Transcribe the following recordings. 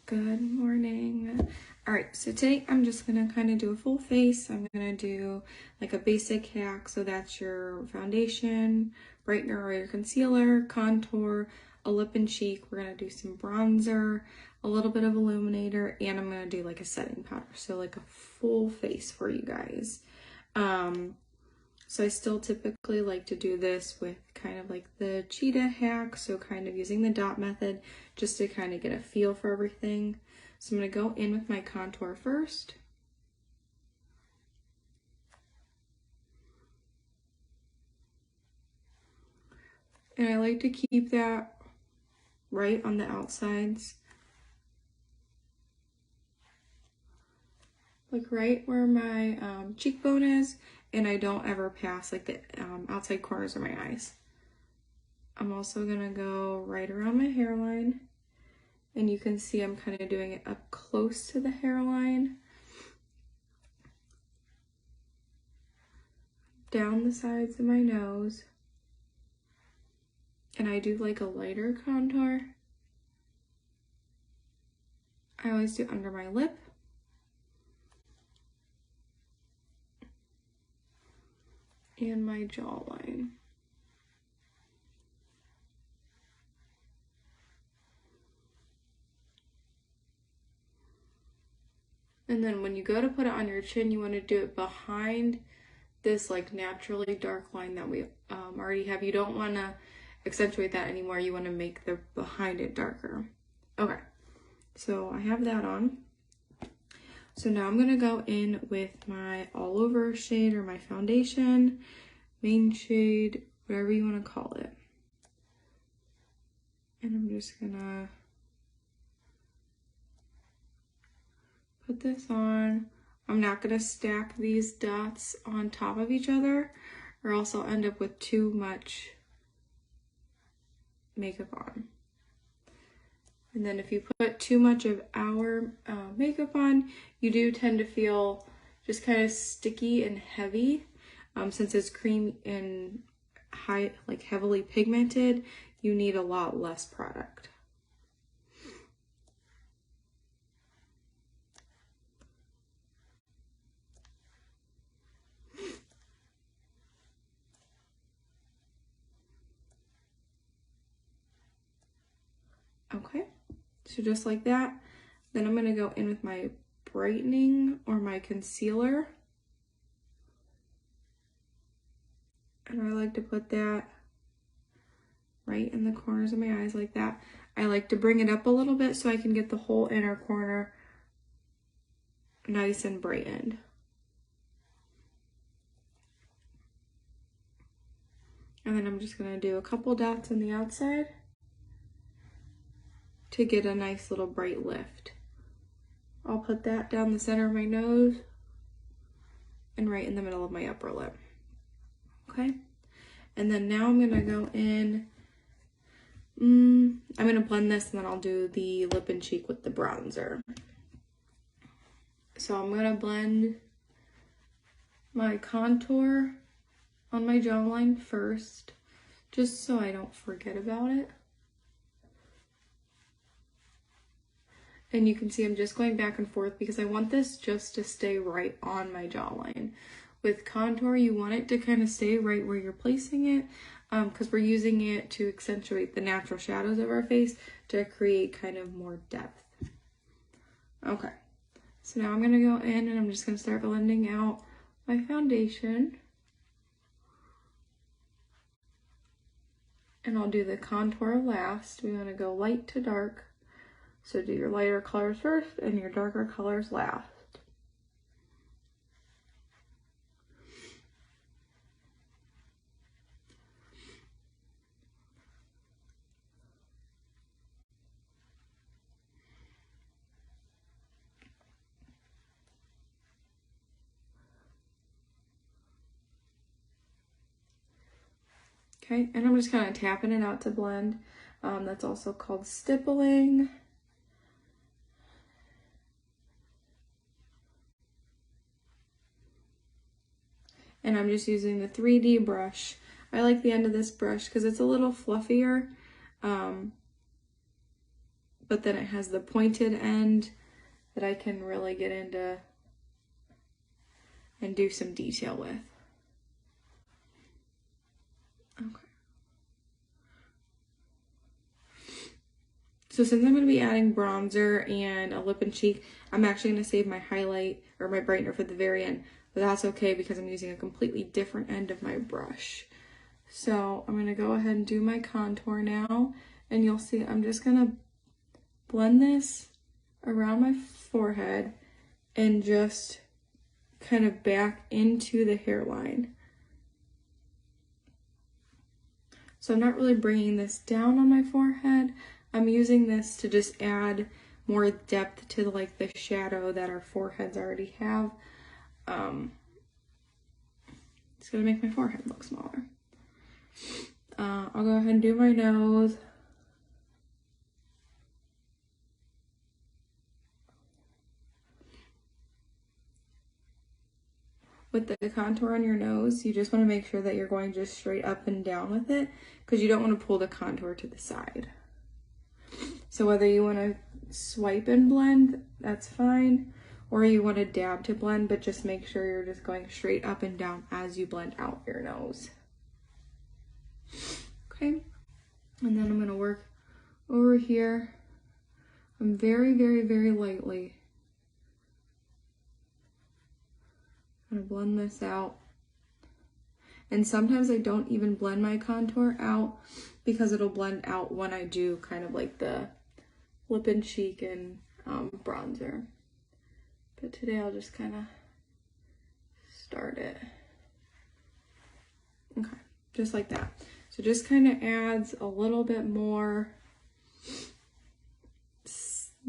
Good morning. All right, so today I'm just gonna kind of do a full face. I'm gonna do like a basic hack. So that's your foundation, brightener or your concealer, contour, a lip and cheek. We're gonna do some bronzer, a little bit of illuminator, and I'm gonna do like a setting powder. So like a full face for you guys. So I still typically like to do this with kind of like the cheetah hack, so kind of using the dot method just to kind of get a feel for everything. So I'm going to go in with my contour first. And I like to keep that right on the outsides. Like right where my cheekbone is, and I don't ever pass like the outside corners of my eyes. I'm also gonna go right around my hairline, and you can see I'm kind of doing it up close to the hairline, down the sides of my nose, and I do like a lighter contour. I always do under my lip. And my jawline. And then when you go to put it on your chin, you want to do it behind this like naturally dark line that we already have. You don't want to accentuate that anymore. You want to make the behind it darker. Okay, so I have that on. So now I'm going to go in with my all over shade or my foundation, main shade, whatever you want to call it. And I'm just going to put this on. I'm not going to stack these dots on top of each other, or else I'll end up with too much makeup on. And then if you put too much of our makeup on, you do tend to feel just kind of sticky and heavy. Since it's cream and like heavily pigmented, you need a lot less product. Okay, so just like that. Then I'm gonna go in with my brightening or my concealer. And I like to put that right in the corners of my eyes like that. I like to bring it up a little bit so I can get the whole inner corner nice and brightened. And then I'm just gonna do a couple dots on the outside to get a nice little bright lift. I'll put that down the center of my nose and right in the middle of my upper lip. Okay, and then now I'm gonna go in, I'm gonna blend this and then I'll do the lip and cheek with the bronzer. So I'm gonna blend my contour on my jawline first, just so I don't forget about it. And you can see I'm just going back and forth because I want this just to stay right on my jawline. With contour, you want it to kind of stay right where you're placing it, because we're using it to accentuate the natural shadows of our face to create kind of more depth. Okay, so now I'm gonna go in and I'm just gonna start blending out my foundation. And I'll do the contour last. We wanna go light to dark. So do your lighter colors first and your darker colors last. Okay, and I'm just kind of tapping it out to blend. That's also called stippling. And I'm just using the 3D brush. I like the end of this brush because it's a little fluffier but then it has the pointed end that I can really get into and do some detail with. Okay. So since I'm going to be adding bronzer and a lip and cheek, I'm actually going to save my highlight or my brightener for the very end. But that's okay because I'm using a completely different end of my brush. So I'm going to go ahead and do my contour now. And you'll see I'm just going to blend this around my forehead and just kind of back into the hairline. So I'm not really bringing this down on my forehead. I'm using this to just add more depth to like the shadow that our foreheads already have. It's gonna make my forehead look smaller. I'll go ahead and do my nose. With the contour on your nose, you just want to make sure that you're going just straight up and down with it because you don't want to pull the contour to the side. So whether you want to swipe and blend, that's fine, or you want to dab to blend, but just make sure you're just going straight up and down as you blend out your nose. Okay, and then I'm going to work over here. I'm very, very, very lightly going to blend this out. And sometimes I don't even blend my contour out because it'll blend out when I do kind of like the lip and cheek and bronzer. But today I'll just kind of start it. Okay, just like that. So just kind of adds a little bit more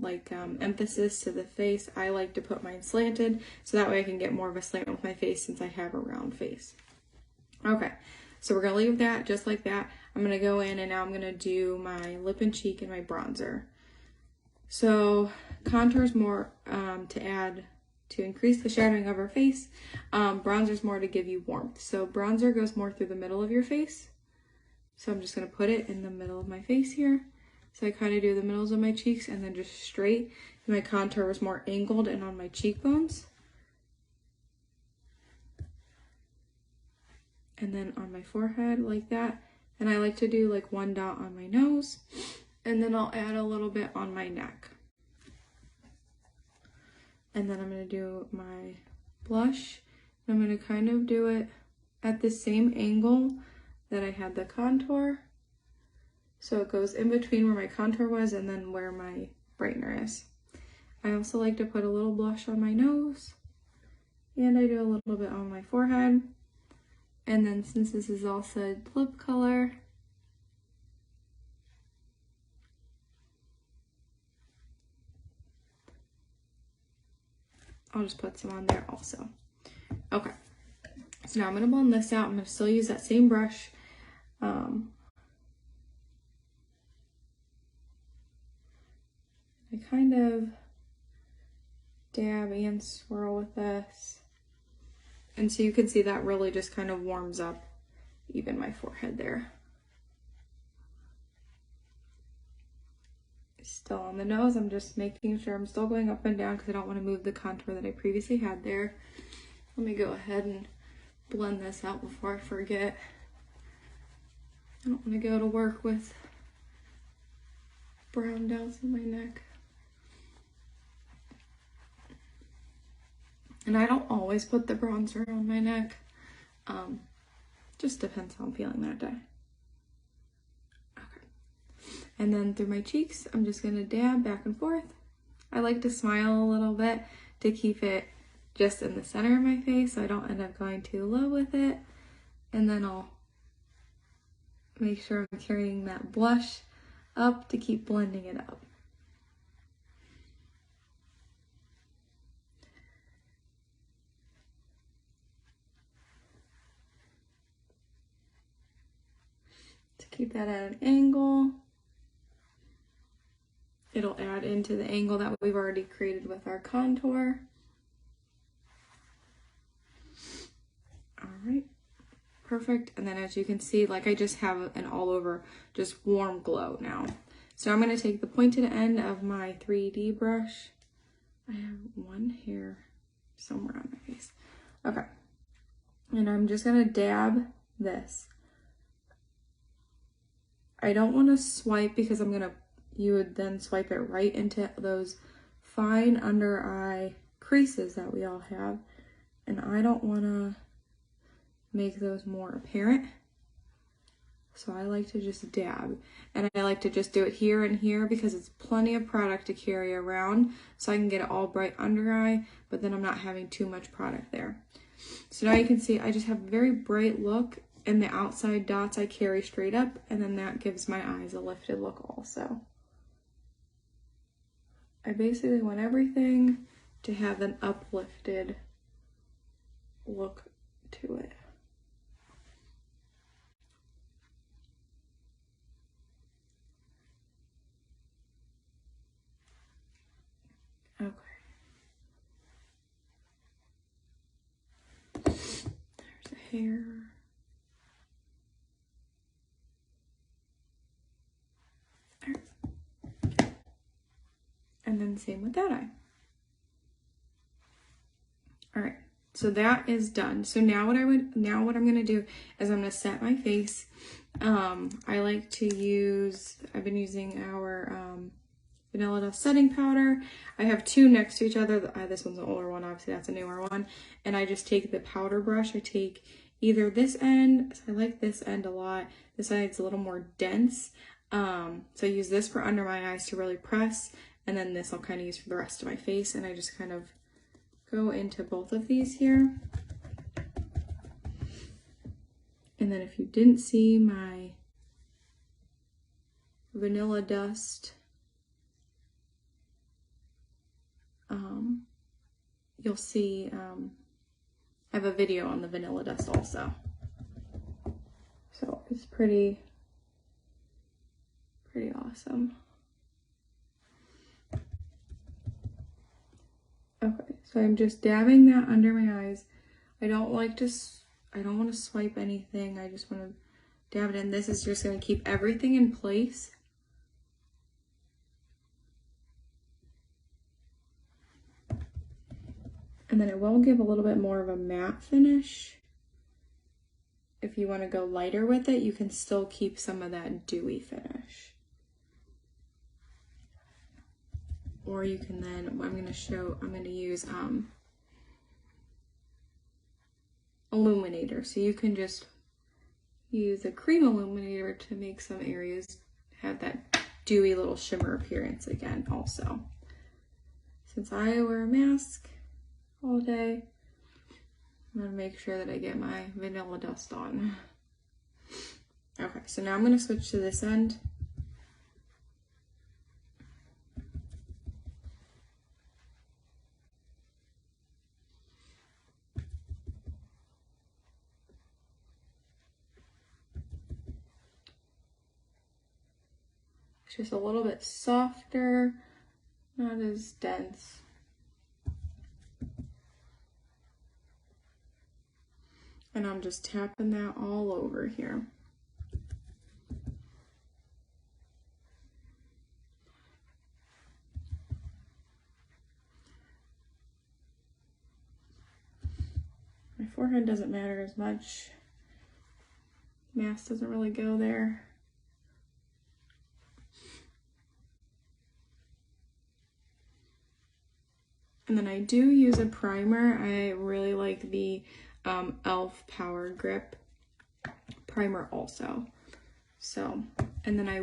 like emphasis to the face. I like to put mine slanted so that way I can get more of a slant with my face since I have a round face. Okay, so we're gonna leave that just like that. I'm gonna go in and now I'm gonna do my lip and cheek and my bronzer. So contour is more to add to increase the shadowing of our face. Bronzer is more to give you warmth. So bronzer goes more through the middle of your face. So I'm just gonna put it in the middle of my face here. So I kind of do the middles of my cheeks and then just straight. My contour was more angled and on my cheekbones. And then on my forehead like that. And I like to do like one dot on my nose. And then I'll add a little bit on my neck. And then I'm going to do my blush. I'm going to kind of do it at the same angle that I had the contour. So it goes in between where my contour was and then where my brightener is. I also like to put a little blush on my nose. And I do a little bit on my forehead. And then since this is also lip color, I'll just put some on there also. Okay, so now I'm gonna blend this out. I'm gonna still use that same brush. I kind of dab and swirl with this. And so you can see that really just kind of warms up even my forehead there. Still on the nose, I'm just making sure I'm still going up and down because I don't want to move the contour that I previously had there. Let me go ahead and blend this out before I forget. I don't want to go to work with brown dots on my neck. And I don't always put the bronzer on my neck. Just depends how I'm feeling that day. Okay. And then through my cheeks, I'm just gonna dab back and forth. I like to smile a little bit to keep it just in the center of my face so I don't end up going too low with it. And then I'll make sure I'm carrying that blush up to keep blending it up. To keep that at an angle. It'll add into the angle that we've already created with our contour. All right, perfect. And then as you can see, like I just have an all over just warm glow now. So I'm going to take the pointed end of my 3D brush. I have one hair somewhere on my face. Okay. And I'm just going to dab this. I don't want to swipe because you would then swipe it right into those fine under eye creases that we all have. And I don't want to make those more apparent. So I like to just dab, and I like to just do it here and here because it's plenty of product to carry around, so I can get it all bright under eye, but then I'm not having too much product there. So now you can see I just have a very bright look, and the outside dots I carry straight up, and then that gives my eyes a lifted look also. I basically want everything to have an uplifted look to it. Okay. There's a hair. There. And then same with that eye. All right, so that is done. So now what I'm gonna do is I'm gonna set my face. I like to use, I've been using our Vanilla Dust setting powder. I have two next to each other. This one's an older one, obviously that's a newer one. And I just take the powder brush. I take either this end, so I like this end a lot. This side's a little more dense. So I use this for under my eyes to really press, and then this I'll kind of use for the rest of my face, and I just kind of go into both of these here. And then if you didn't see my Vanilla Dust, you'll see I have a video on the Vanilla Dust also. So it's pretty awesome. Okay, so I'm just dabbing that under my eyes. I don't want to swipe anything. I just want to dab it in. This is just going to keep everything in place. And then it will give a little bit more of a matte finish. If you want to go lighter with it, you can still keep some of that dewy finish. Or you can then, I'm going to use illuminator. So you can just use a cream illuminator to make some areas have that dewy little shimmer appearance again also. Since I wear a mask all day, I'm going to make sure that I get my Vanilla Dust on. Okay, so now I'm going to switch to this end. It's just a little bit softer, not as dense. And I'm just tapping that all over here. My forehead doesn't matter as much. Mask doesn't really go there. And then I do use a primer. I really like the e.l.f. Power Grip primer also. So, and then I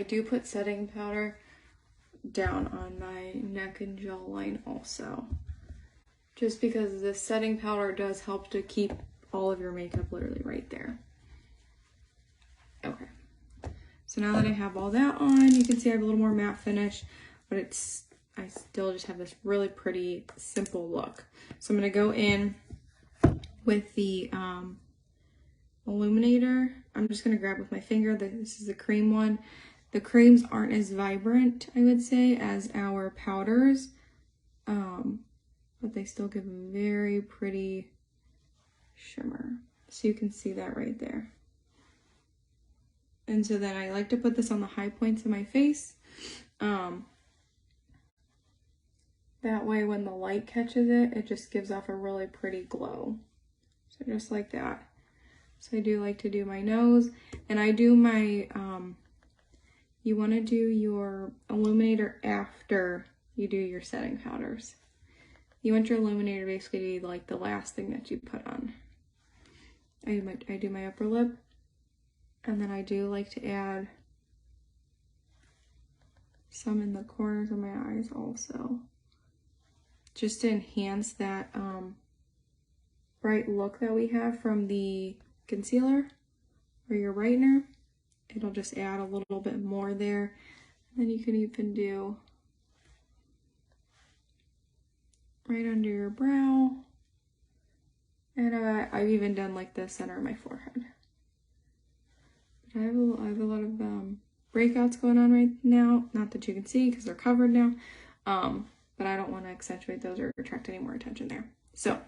do put setting powder down on my neck and jawline also. Just because this setting powder does help to keep all of your makeup literally right there. Okay. So now that I have all that on, you can see I have a little more matte finish, but I still just have this really pretty simple look. So I'm going to go in with the illuminator. I'm just going to grab with my finger. This is the cream one. The creams aren't as vibrant, I would say, as our powders, but they still give a very pretty shimmer. So you can see that right there. And so then I like to put this on the high points of my face. That way when the light catches it, it just gives off a really pretty glow. So just like that. So I do like to do my nose, and I do my, you want to do your illuminator after you do your setting powders. You want your illuminator basically to be like the last thing that you put on. I do my upper lip, and then I do like to add some in the corners of my eyes also, just to enhance that bright look that we have from the concealer or your brightener. It'll just add a little bit more there. And then you can even do right under your brow. And I've even done like the center of my forehead. But I have a lot of breakouts going on right now. Not that you can see because they're covered now. But I don't want to accentuate those or attract any more attention there. So,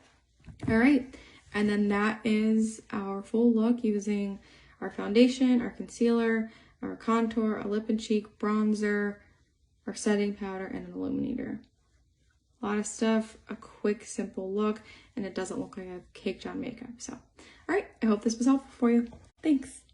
all right. And then that is our full look using our foundation, our concealer, our contour, a lip and cheek bronzer, our setting powder, and an illuminator. A lot of stuff, a quick, simple look, and it doesn't look like I've caked on makeup. So, all right, I hope this was helpful for you. Thanks.